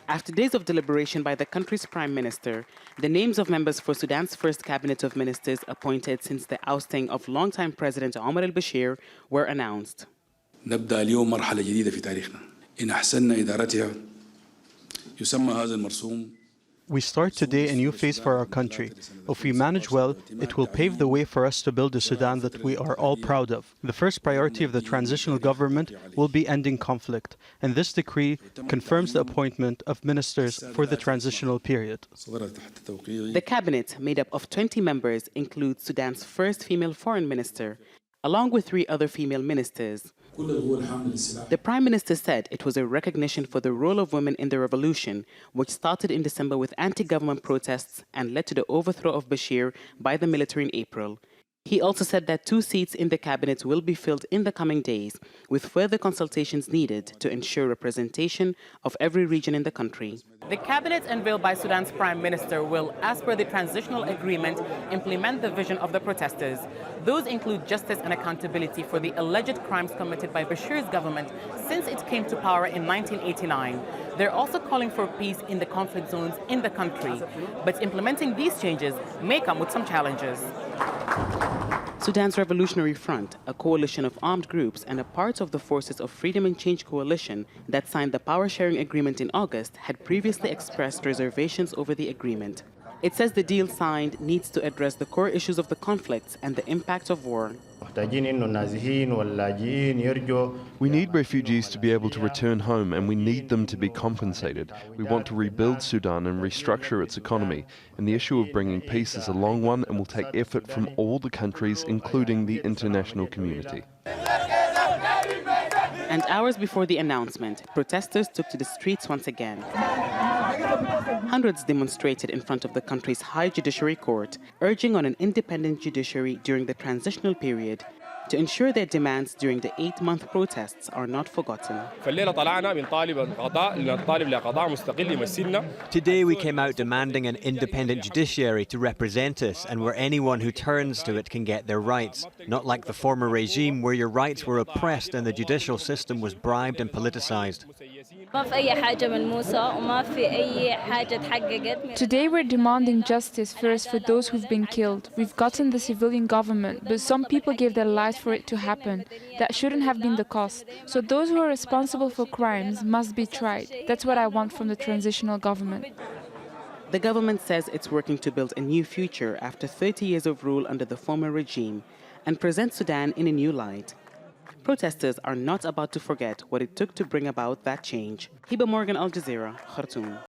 After days of deliberation by the country's prime minister, the names of members for Sudan's first cabinet of ministers appointed since the ousting of longtime President Omar al-Bashir were announced. نبدأ اليوم مرحلة جديدة في تاريخنا. إن أحسننا إدارتها يسمى هذا المرسوم. We start today a new phase for our country. If we manage well, it will pave the way for us to build a Sudan that we are all proud of. The first priority of the transitional government will be ending conflict, and this decree confirms the appointment of ministers for the transitional period. The cabinet, made up of 20 members, includes Sudan's first female foreign minister, along with 3 other female ministers. The Prime Minister said it was a recognition for the role of women in the revolution, which started in December with anti-government protests and led to the overthrow of Bashir by the military in April. He also said that 2 seats in the cabinet will be filled in the coming days, with further consultations needed to ensure representation of every region in the country. The cabinet unveiled by Sudan's Prime Minister will, as per the transitional agreement, implement the vision of the protesters. Those include justice and accountability for the alleged crimes committed by Bashir's government since it came to power in 1989. They're also calling for peace in the conflict zones in the country. But implementing these changes may come with some challenges. Sudan's Revolutionary Front, a coalition of armed groups and a part of the Forces of Freedom and Change coalition that signed the power-sharing agreement in August, had previously expressed reservations over the agreement. It says the deal signed needs to address the core issues of the conflicts and the impact of war. We need refugees to be able to return home, and we need them to be compensated. We want to rebuild Sudan and restructure its economy, and the issue of bringing peace is a long one and will take effort from all the countries, including the international community. And hours before the announcement, protesters took to the streets once again. Hundreds demonstrated in front of the country's High Judiciary Court, urging on an independent judiciary during the transitional period to ensure their demands during the 8-month protests are not forgotten. Today we came out demanding an independent judiciary to represent us and where anyone who turns to it can get their rights. Not like the former regime where your rights were oppressed and the judicial system was bribed and politicized. Today we're demanding justice first for those who've been killed. We've gotten the civilian government, but some people gave their lives for it to happen. That shouldn't have been the cost. So those who are responsible for crimes must be tried. That's what I want from the transitional government. The government says it's working to build a new future after 30 years of rule under the former regime and present Sudan in a new light. Protesters are not about to forget what it took to bring about that change. Hiba, Al Jazeera, Khartoum.